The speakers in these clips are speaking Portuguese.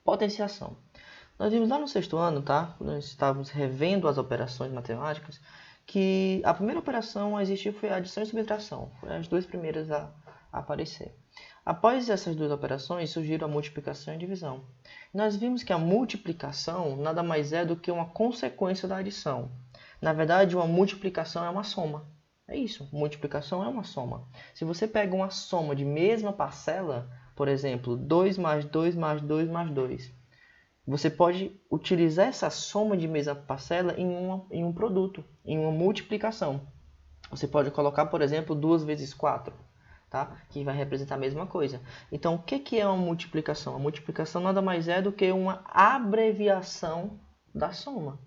Potenciação. Nós vimos lá no sexto ano, tá? Quando nós estávamos revendo as operações matemáticas, que a primeira operação a existir foi a adição e subtração. Foram as duas primeiras a aparecer. Após essas duas operações, surgiram a multiplicação e a divisão. Nós vimos que a multiplicação nada mais é do que uma consequência da adição. Na verdade, uma multiplicação é uma soma. É isso, multiplicação é uma soma. Se você pega uma soma de mesma parcela, por exemplo, 2 mais 2 mais 2 mais 2, você pode utilizar essa soma de mesma parcela em um produto, em uma multiplicação. Você pode colocar, por exemplo, 2 vezes 4, tá? Que vai representar a mesma coisa. Então, o que é uma multiplicação? A multiplicação nada mais é do que uma abreviação da soma.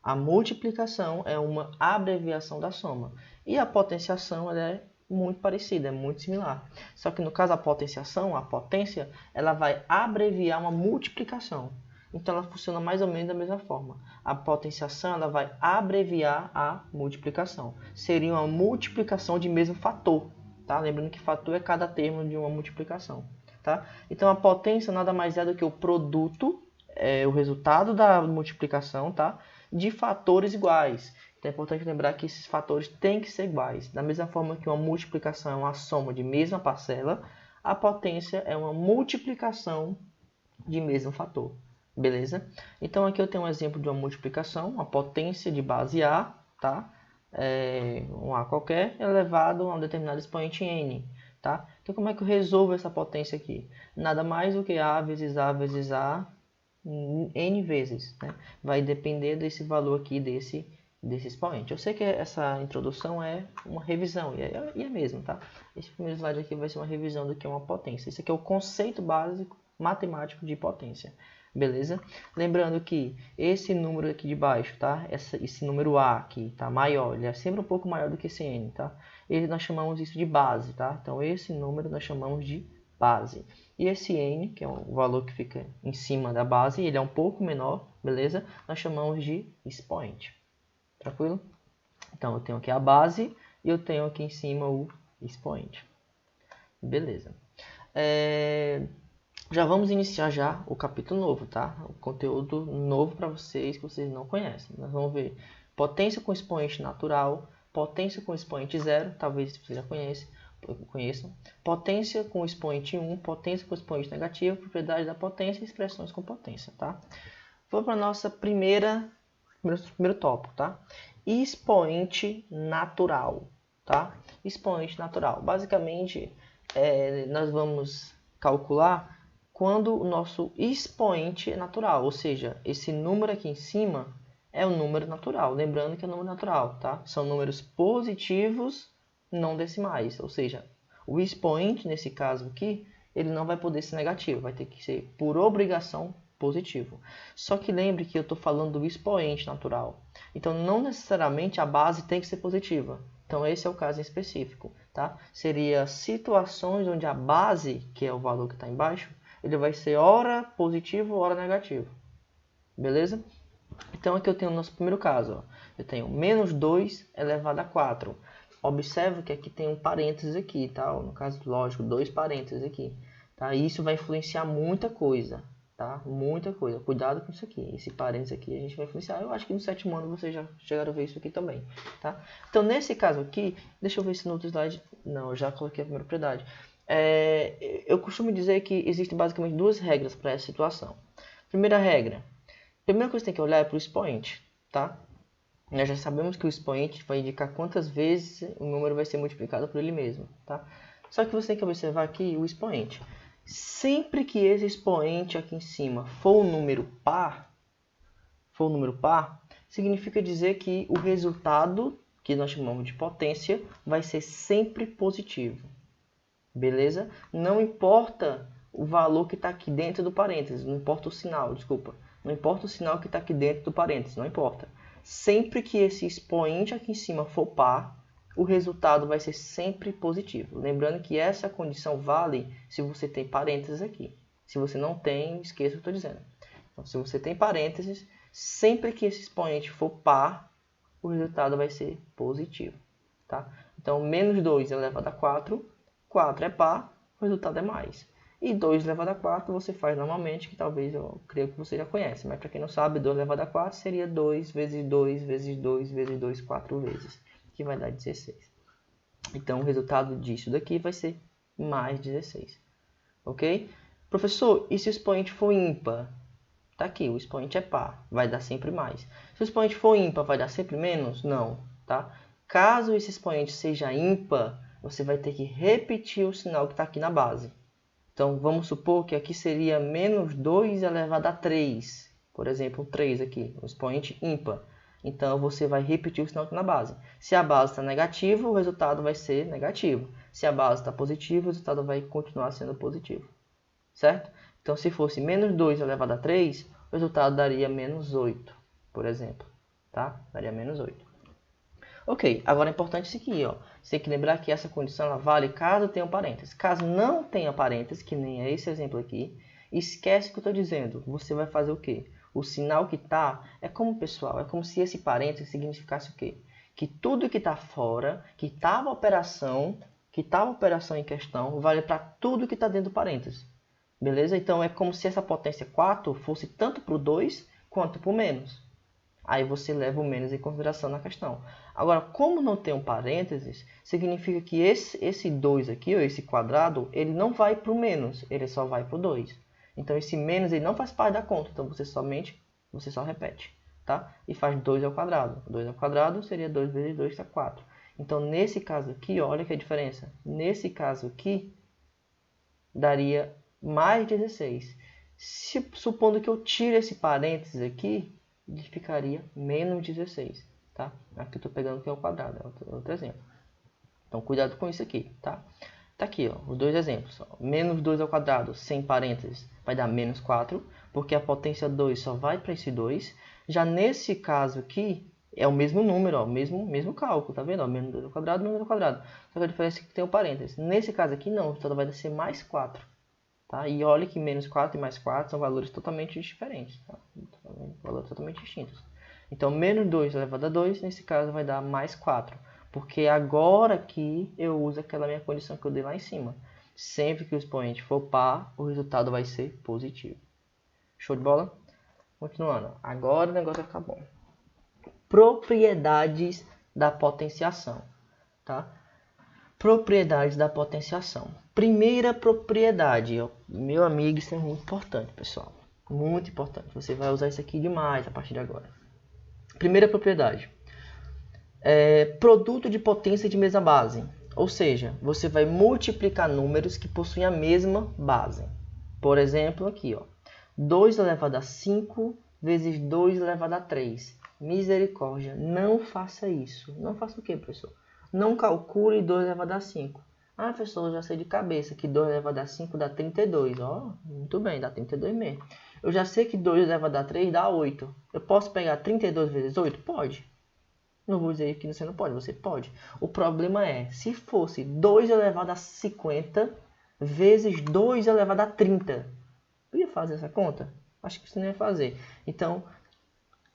A multiplicação é uma abreviação da soma. E a potenciação ela é muito parecida, é muito similar. Só que no caso a potenciação, a potência, ela vai abreviar uma multiplicação. Então ela funciona mais ou menos da mesma forma. A potenciação ela vai abreviar a multiplicação. Seria uma multiplicação de mesmo fator. Tá? Lembrando que fator é cada termo de uma multiplicação. Tá? Então a potência nada mais é do que o produto, o resultado da multiplicação, tá? De fatores iguais. Então é importante lembrar que esses fatores têm que ser iguais. Da mesma forma que uma multiplicação é uma soma de mesma parcela, a potência é uma multiplicação de mesmo fator. Beleza? Então aqui eu tenho um exemplo de uma multiplicação, a potência de base A, tá? Um A qualquer, elevado a um determinado expoente n. Tá? Então como é que eu resolvo essa potência aqui? Nada mais do que A vezes A vezes A n vezes, né? Vai depender desse valor aqui, desse expoente. Eu sei que essa introdução é uma revisão, e é mesmo, tá? Esse primeiro slide aqui vai ser uma revisão do que é uma potência. Esse aqui é o conceito básico matemático de potência. Beleza? Lembrando que esse número aqui de baixo, tá? Esse número A aqui, tá? Maior, ele é sempre um pouco maior do que esse n, tá? Nós chamamos isso de base, tá? Então esse número nós chamamos de base. E esse n, que é o valor que fica em cima da base, ele é um pouco menor, beleza? Nós chamamos de expoente. Tranquilo? Então eu tenho aqui a base e eu tenho aqui em cima o expoente. Beleza. Já vamos iniciar já o capítulo novo, tá? O conteúdo novo para vocês que vocês não conhecem. Nós vamos ver potência com expoente natural, potência com expoente zero, talvez vocês já conheçam, potência com expoente 1, potência com expoente negativo, propriedade da potência e expressões com potência, tá? Vamos para a nossa primeiro tópico, tá? Expoente natural, tá? Expoente natural. Basicamente, nós vamos calcular quando o nosso expoente é natural, ou seja, esse número aqui em cima é um número natural. Lembrando que é um número natural, tá? São números positivos não decimais, ou seja, o expoente, nesse caso aqui, ele não vai poder ser negativo, vai ter que ser, por obrigação, positivo. Só que lembre que eu estou falando do expoente natural, então não necessariamente a base tem que ser positiva. Então esse é o caso em específico, tá? Seria situações onde a base, que é o valor que está embaixo, ele vai ser ora positivo, ora negativo. Beleza? Então aqui eu tenho o nosso primeiro caso, ó. Eu tenho menos 2 elevado a 4. Observe que aqui tem um parênteses aqui, tá? No caso, lógico, 2 parênteses aqui. Tá? Isso vai influenciar muita coisa, tá? Muita coisa. Cuidado com isso aqui. Esse parênteses aqui a gente vai influenciar. Eu acho que no sétimo ano vocês já chegaram a ver isso aqui também, tá? Então, nesse caso aqui, deixa eu ver se no outro slide... Não, eu já coloquei a primeira propriedade. Eu costumo dizer que existem basicamente duas regras para essa situação. Primeira regra. A primeira coisa que tem que olhar é para o expoente, tá? Nós já sabemos que o expoente vai indicar quantas vezes o número vai ser multiplicado por ele mesmo, tá? Só que você tem que observar aqui o expoente. Sempre que esse expoente aqui em cima for um número par, significa dizer que o resultado, que nós chamamos de potência, vai ser sempre positivo. Beleza? Não importa o valor que está aqui dentro do parênteses, não importa o sinal, desculpa. Não importa o sinal que está aqui dentro do parênteses, não importa. Sempre que esse expoente aqui em cima for par, o resultado vai ser sempre positivo. Lembrando que essa condição vale se você tem parênteses aqui. Se você não tem, esqueça o que eu estou dizendo. Então, se você tem parênteses, sempre que esse expoente for par, o resultado vai ser positivo. Tá? Então, menos 2 elevado a 4, 4 é par, o resultado é mais. E 2 elevado a 4 você faz normalmente, que talvez eu creio que você já conhece. Mas para quem não sabe, 2 elevado a 4 seria 2 vezes 2 vezes 2 vezes 2, 4 vezes, que vai dar 16. Então o resultado disso daqui vai ser mais 16. Ok? Professor, e se o expoente for ímpar? Tá aqui, o expoente é par, vai dar sempre mais. Se o expoente for ímpar, vai dar sempre menos? Não, tá? Caso esse expoente seja ímpar, você vai ter que repetir o sinal que está aqui na base. Então, vamos supor que aqui seria menos 2 elevado a 3. Por exemplo, 3 aqui, um expoente ímpar. Então, você vai repetir o sinal aqui na base. Se a base está negativa, o resultado vai ser negativo. Se a base está positiva, o resultado vai continuar sendo positivo. Certo? Então, se fosse menos 2 elevado a 3, o resultado daria menos 8, por exemplo. Tá? Daria menos 8. Ok, agora é importante isso aqui, ó. Você tem que lembrar que essa condição ela vale caso tenha um parênteses. Caso não tenha parênteses, que nem é esse exemplo aqui, esquece o que eu estou dizendo. Você vai fazer o quê? O sinal que está é como, pessoal, é como se esse parênteses significasse o quê? Que tudo que está fora, que estava a operação em questão, vale para tudo que está dentro do parênteses. Beleza? Então é como se essa potência 4 fosse tanto para o 2 quanto para o menos. Aí você leva o menos em consideração na questão. Agora, como não tem um parênteses, significa que esse 2 aqui, ou esse quadrado, ele não vai para o menos, ele só vai para o 2. Então, esse menos ele não faz parte da conta, então você só repete. Tá? E faz 2 ao quadrado. 2 ao quadrado seria 2 vezes 2, que é 4. Então, nesse caso aqui, olha que a diferença. Nesse caso aqui, daria mais 16. Supondo que eu tire esse parênteses aqui, ele ficaria menos 16, tá? Aqui eu estou pegando que é o quadrado, é outro exemplo. Então, cuidado com isso aqui, tá? Tá aqui, ó, os dois exemplos. Ó. Menos 2 ao quadrado, sem parênteses, vai dar menos 4, porque a potência 2 só vai para esse 2. Já nesse caso aqui, é o mesmo número, ó, mesmo cálculo, tá vendo? Ó, menos 2 ao quadrado, menos 2 ao quadrado. Só que a diferença é que tem o parênteses. Nesse caso aqui, não, então vai ser mais 4. Tá? E olha que menos 4 e mais 4 são valores totalmente diferentes. Tá? Valores totalmente distintos. Então, menos 2 elevado a 2, nesse caso, vai dar mais 4. Porque agora aqui eu uso aquela minha condição que eu dei lá em cima. Sempre que o expoente for par, o resultado vai ser positivo. Show de bola? Continuando. Agora o negócio vai ficar bom. Propriedades da potenciação. Tá? Propriedades da potenciação. Primeira propriedade, meu amigo, isso é muito importante, pessoal. Muito importante. Você vai usar isso aqui demais a partir de agora. Primeira propriedade. Produto de potência de mesma base. Ou seja, você vai multiplicar números que possuem a mesma base. Por exemplo, aqui, ó, 2 elevado a 5 vezes 2 elevado a 3. Misericórdia, não faça isso. Não faça o quê, professor? Não calcule 2 elevado a 5. Ah, professor, eu já sei de cabeça que 2 elevado a 5 dá 32. Ó, muito bem, dá 32 mesmo. Eu já sei que 2 elevado a 3 dá 8. Eu posso pegar 32 vezes 8? Pode. Não vou dizer que você não pode, você pode. O problema é, se fosse 2 elevado a 50 vezes 2 elevado a 30. Eu ia fazer essa conta? Acho que você não ia fazer. Então,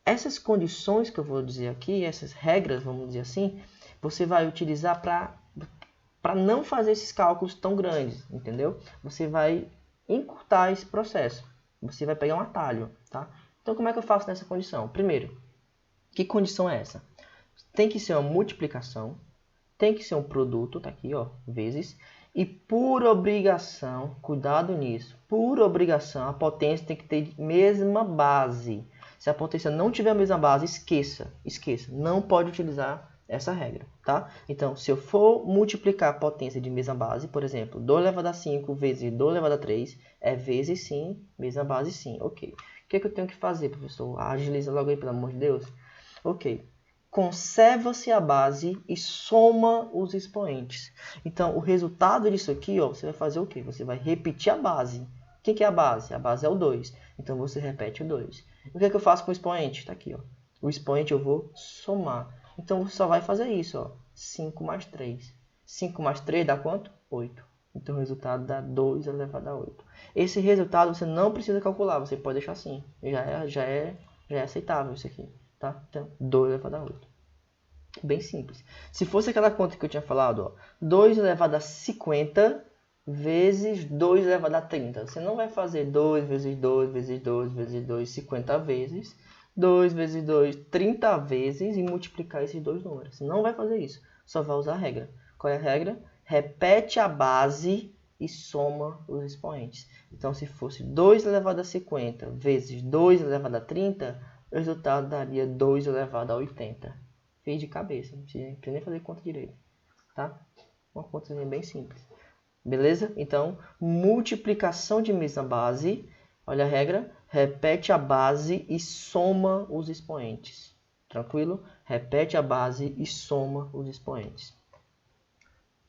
essas condições que eu vou dizer aqui, essas regras, vamos dizer assim, você vai utilizar para não fazer esses cálculos tão grandes, entendeu? Você vai encurtar esse processo. Você vai pegar um atalho, tá? Então, como é que eu faço nessa condição? Primeiro, que condição é essa? Tem que ser uma multiplicação, tem que ser um produto, tá aqui, ó, vezes, e por obrigação, cuidado nisso, por obrigação, a potência tem que ter mesma base. Se a potência não tiver a mesma base, esqueça, não pode utilizar essa regra, tá? Então, se eu for multiplicar a potência de mesma base, por exemplo, 2 elevado a 5 vezes 2 elevado a 3, é vezes sim, mesma base sim, ok. O que é que eu tenho que fazer, professor? Agiliza logo aí, pelo amor de Deus. Ok. Conserva-se a base e soma os expoentes. Então, o resultado disso aqui, ó, você vai fazer o quê? Você vai repetir a base. O que é a base? A base é o 2. Então, você repete o 2. O que é que eu faço com o expoente? Está aqui, ó. O expoente eu vou somar. Então, você só vai fazer isso, ó. 5 mais 3. 5 mais 3 dá quanto? 8. Então, o resultado dá 2 elevado a 8. Esse resultado você não precisa calcular. Você pode deixar assim. Já é aceitável isso aqui. Tá? Então, 2 elevado a 8. Bem simples. Se fosse aquela conta que eu tinha falado, ó, 2 elevado a 50 vezes 2 elevado a 30. Você não vai fazer 2 vezes 2 vezes 2 vezes 2 50 vezes, 2 vezes 2 30 vezes e multiplicar esses dois números. Você não vai fazer isso. Só vai usar a regra. Qual é a regra? Repete a base e soma os expoentes. Então, se fosse 2 elevado a 50 vezes 2 elevado a 30, o resultado daria 2 elevado a 80. Fez de cabeça, não precisa nem fazer conta direito. Tá? Uma contazinha bem simples. Beleza? Então, multiplicação de mesma base. Olha a regra. Repete a base e soma os expoentes. Tranquilo? Repete a base e soma os expoentes.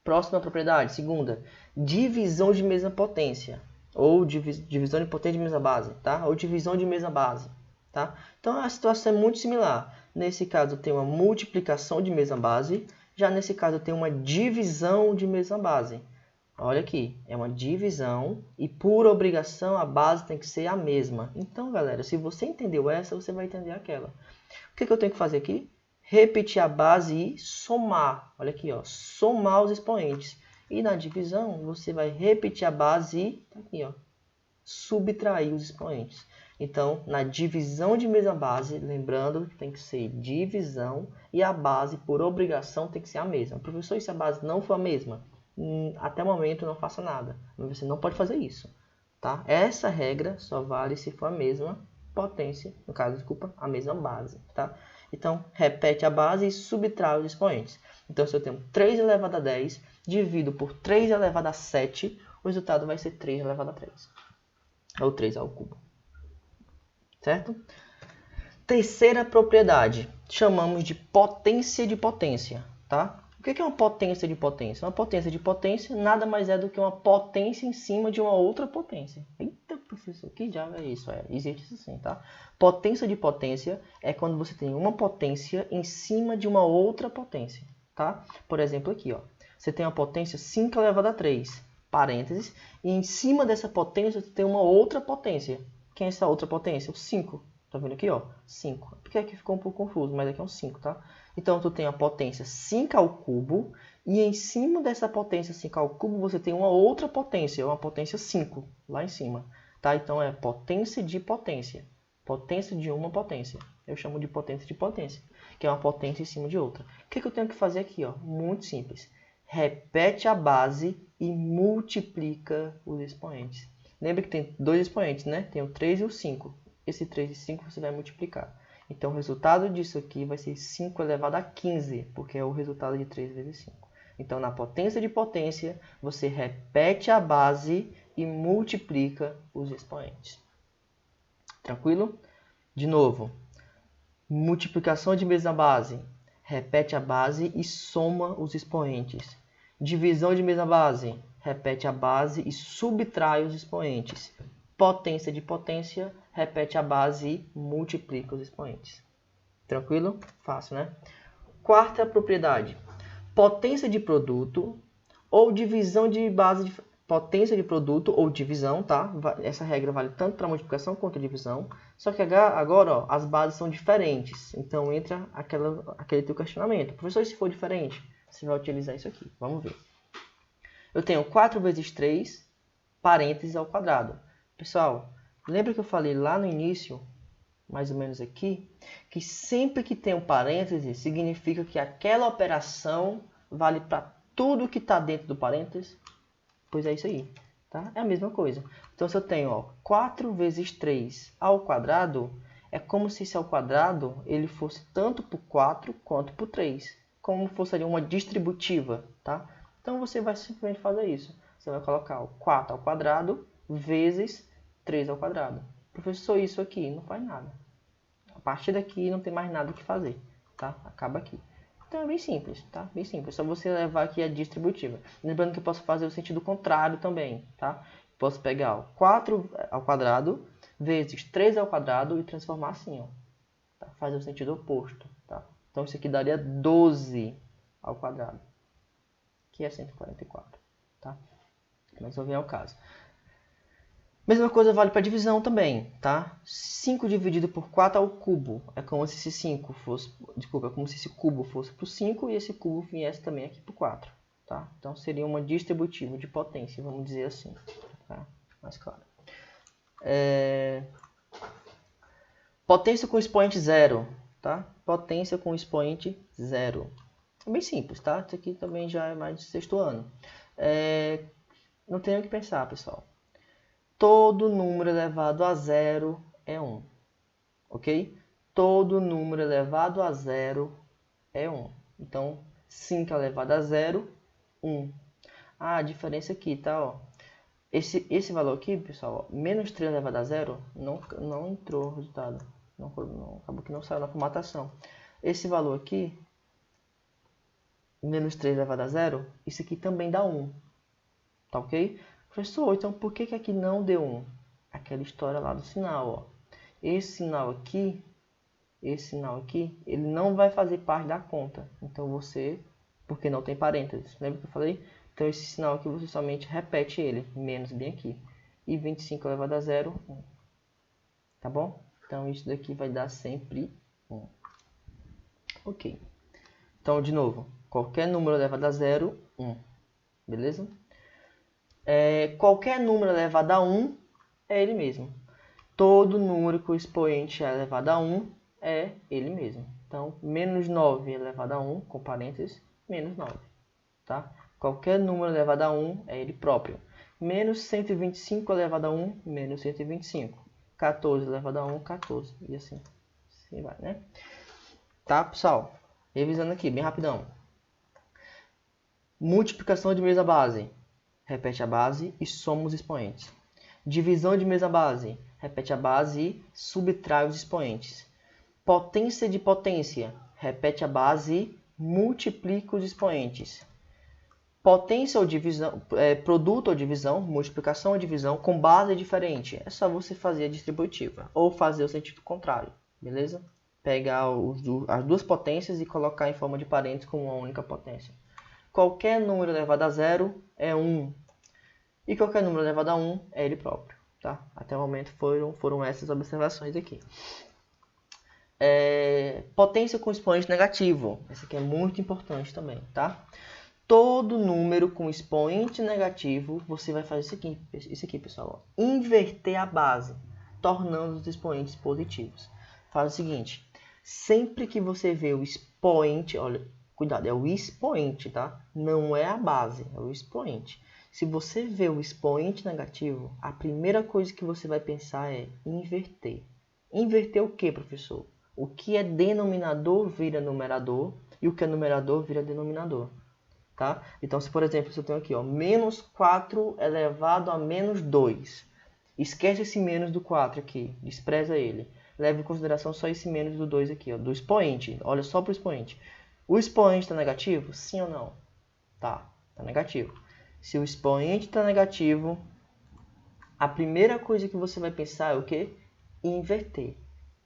Próxima propriedade, segunda. Divisão de mesma potência. Ou divisão de potência de mesma base. Tá? Ou divisão de mesma base. Tá? Então, a situação é muito similar. Nesse caso, eu tenho uma multiplicação de mesma base. Já nesse caso, eu tenho uma divisão de mesma base. Olha aqui, é uma divisão e por obrigação a base tem que ser a mesma. Então, galera, se você entendeu essa, você vai entender aquela. O que eu tenho que fazer aqui? Repetir a base e somar. Olha aqui, ó, somar os expoentes. E na divisão, você vai repetir a base e tá aqui, ó, subtrair os expoentes. Então, na divisão de mesma base, lembrando que tem que ser divisão e a base, por obrigação, tem que ser a mesma. Professor, e se a base não for a mesma? Até o momento não faça nada. Você não pode fazer isso. Tá? Essa regra só vale se for a mesma potência, no caso, desculpa, a mesma base. Tá? Então, repete a base e subtrai os expoentes. Então, se eu tenho 3 elevado a 10, divido por 3 elevado a 7, o resultado vai ser 3 elevado a 3. Ou 3 ao cubo. Certo? Terceira propriedade, chamamos de potência de potência. Tá? O que é uma potência de potência? Uma potência de potência nada mais é do que uma potência em cima de uma outra potência. Eita, professor, que diabo é isso? Existe isso sim, tá? Potência de potência é quando você tem uma potência em cima de uma outra potência, tá? Por exemplo, aqui, ó. Você tem a potência 5 elevado a 3, parênteses, e em cima dessa potência você tem uma outra potência. Quem é essa outra potência? O 5. Tá vendo aqui, ó? 5. Porque aqui ficou um pouco confuso, mas aqui é um 5, tá? Então, tu tem a potência 5 ao cubo, e em cima dessa potência 5 ao cubo, você tem uma outra potência, uma potência 5, lá em cima. Tá? Então, é potência de potência. Potência de uma potência. Eu chamo de potência, que é uma potência em cima de outra. O que eu tenho que fazer aqui? Ó? Muito simples. Repete a base e multiplica os expoentes. Lembra que tem dois expoentes, né? Tem o 3 e o 5. Esse 3 e 5 você vai multiplicar. Então, o resultado disso aqui vai ser 5 elevado a 15, porque é o resultado de 3 vezes 5. Então, na potência de potência, você repete a base e multiplica os expoentes. Tranquilo? De novo, multiplicação de mesma base. Repete a base e soma os expoentes. Divisão de mesma base. Repete a base e subtrai os expoentes. Potência de potência, repete a base e multiplica os expoentes. Tranquilo? Fácil, né? Quarta propriedade. Potência de produto ou divisão de base de potência de produto ou divisão, tá? Essa regra vale tanto para multiplicação quanto divisão. Só que agora, ó, as bases são diferentes. Então entra aquele teu questionamento. Professor, se for diferente, você vai utilizar isso aqui. Vamos ver. Eu tenho 4 vezes 3, parênteses ao quadrado. Pessoal, lembra que eu falei lá no início, mais ou menos aqui, que sempre que tem um parêntese, significa que aquela operação vale para tudo que está dentro do parênteses? Pois é isso aí, tá? É a mesma coisa. Então, se eu tenho, ó, 4 vezes 3 ao quadrado, é como se esse ao quadrado ele fosse tanto por 4 quanto por 3. Como fosse ali uma distributiva, tá? Então, você vai simplesmente fazer isso. Você vai colocar o 4 ao quadrado vezes 3 ao quadrado. Professor, isso aqui não faz nada. A partir daqui não tem mais nada o que fazer, tá? Acaba aqui. Então é bem simples, tá? Bem simples. É só você levar aqui a distributiva. Lembrando que eu posso fazer o sentido contrário também, tá? Posso pegar o 4 ao quadrado vezes 3 ao quadrado e transformar assim, ó. Tá? Fazer o sentido oposto, tá? Então isso aqui daria 12 ao quadrado, que é 144, tá? Mas vou ver ao caso. Mesma coisa vale para divisão também, tá? 5 dividido por 4 ao cubo. É como se esse 5 fosse, desculpa, é como se esse cubo fosse para o 5 e esse cubo viesse também aqui para o 4. tá? Então seria uma distributiva de potência, vamos dizer assim, tá? Mais claro. Potência com expoente zero, tá? Potência com expoente zero. É bem simples, tá? Isso aqui também já é mais de sexto ano. Não tem o que pensar, pessoal. Todo número elevado a zero é 1, ok? Todo número elevado a zero é 1. Então, 5 elevado a zero, 1. A diferença aqui, tá? Ó. Esse valor aqui, pessoal, ó, menos 3 elevado a zero, não entrou o resultado. Acabou que não saiu na formatação. Esse valor aqui, menos 3 elevado a zero, isso aqui também dá 1. Tá ok? Professor, então por que aqui não deu 1? Aquela história lá do sinal, ó. Esse sinal aqui, ele não vai fazer parte da conta. Então você, porque não tem parênteses, lembra que eu falei? Então esse sinal aqui você somente repete ele, menos bem aqui. E 25 elevado a zero, 1. Tá bom? Então isso daqui vai dar sempre 1. Ok. Então, de novo, qualquer número elevado a zero, 1. Beleza? Qualquer número elevado a 1 é ele mesmo. Todo número com expoente é elevado a 1 é ele mesmo. Então, menos 9 elevado a 1, com parênteses, menos 9. Tá? Qualquer número elevado a 1 é ele próprio. Menos 125 elevado a 1, menos 125. 14 elevado a 1, 14. E assim vai, né? Tá, pessoal? Revisando aqui, bem rapidão. Multiplicação de mesma base. Repete a base e soma os expoentes. Divisão de mesma base. Repete a base e subtrai os expoentes. Potência de potência. Repete a base e multiplica os expoentes. Potência ou divisão, produto ou divisão, multiplicação ou divisão com base diferente. É só você fazer a distributiva ou fazer o sentido contrário, beleza? Pegar as duas potências e colocar em forma de parênteses com uma única potência. Qualquer número elevado a zero é 1. E qualquer número elevado a 1 é ele próprio. Tá? Até o momento foram essas observações aqui. Potência com expoente negativo. Esse aqui é muito importante também. Tá? Todo número com expoente negativo, você vai fazer isso aqui, pessoal. Ó. Inverter a base, tornando os expoentes positivos. Faz o seguinte. Sempre que você vê o expoente, olha, cuidado, é o expoente, tá? Não é a base, é o expoente. Se você vê o expoente negativo, a primeira coisa que você vai pensar é inverter. Inverter o que, professor? O que é denominador vira numerador e o que é numerador vira denominador. Tá? Então, se por exemplo, eu tenho aqui, ó, menos 4 elevado a menos 2. Esquece esse menos do 4 aqui, despreza ele. Leve em consideração só esse menos do 2 aqui, ó, do expoente. Olha só para o expoente. O expoente está negativo? Sim ou não? Tá negativo. Se o expoente está negativo, a primeira coisa que você vai pensar é o quê? Inverter.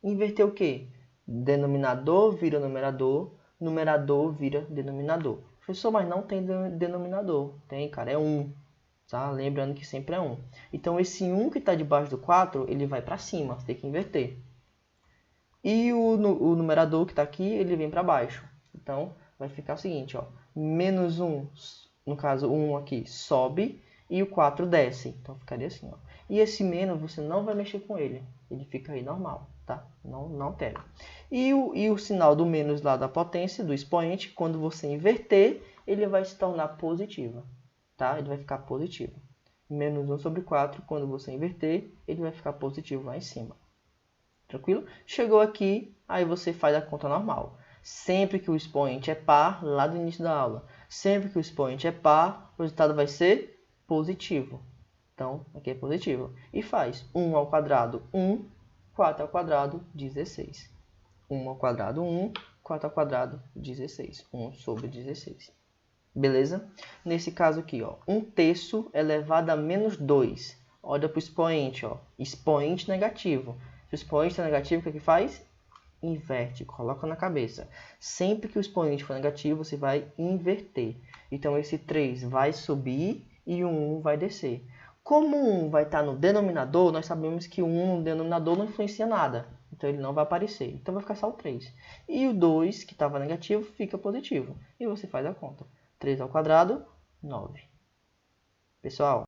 Inverter o quê? Denominador vira numerador, numerador vira denominador. Professor, mas não tem denominador. Tem, cara, é 1. Tá? Lembrando que sempre é 1. Então, esse 1 que está debaixo do 4, ele vai para cima, você tem que inverter. E o numerador que está aqui, ele vem para baixo. Então, vai ficar o seguinte, ó. Menos 1, no caso, o 1 aqui, sobe e o 4 desce. Então, ficaria assim, ó. E esse menos, você não vai mexer com ele. Ele fica aí normal, tá? Não altera. E o sinal do menos lá da potência, do expoente, quando você inverter, ele vai se tornar positivo, tá? Ele vai ficar positivo. Menos 1 sobre 4, quando você inverter, ele vai ficar positivo lá em cima. Tranquilo? Chegou aqui, aí você faz a conta normal. Sempre que o expoente é par, lá do início da aula, sempre que o expoente é par, o resultado vai ser positivo. Então, aqui é positivo. E faz 1 ao quadrado, 1, 4 ao quadrado, 16. 1 ao quadrado, 1, 4 ao quadrado, 16. 1 sobre 16. Beleza? Nesse caso aqui, ó, 1/3 elevado a menos 2. Olha para o expoente, ó, expoente negativo. Se o expoente é negativo, o que faz? Inverte, coloca na cabeça. Sempre que o expoente for negativo, você vai inverter. Então, esse 3 vai subir e o 1 vai descer. Como o 1 vai estar no denominador, nós sabemos que o 1 no denominador não influencia nada. Então, ele não vai aparecer. Então, vai ficar só o 3. E o 2, que estava negativo, fica positivo. E você faz a conta. 3 ao quadrado, 9. Pessoal,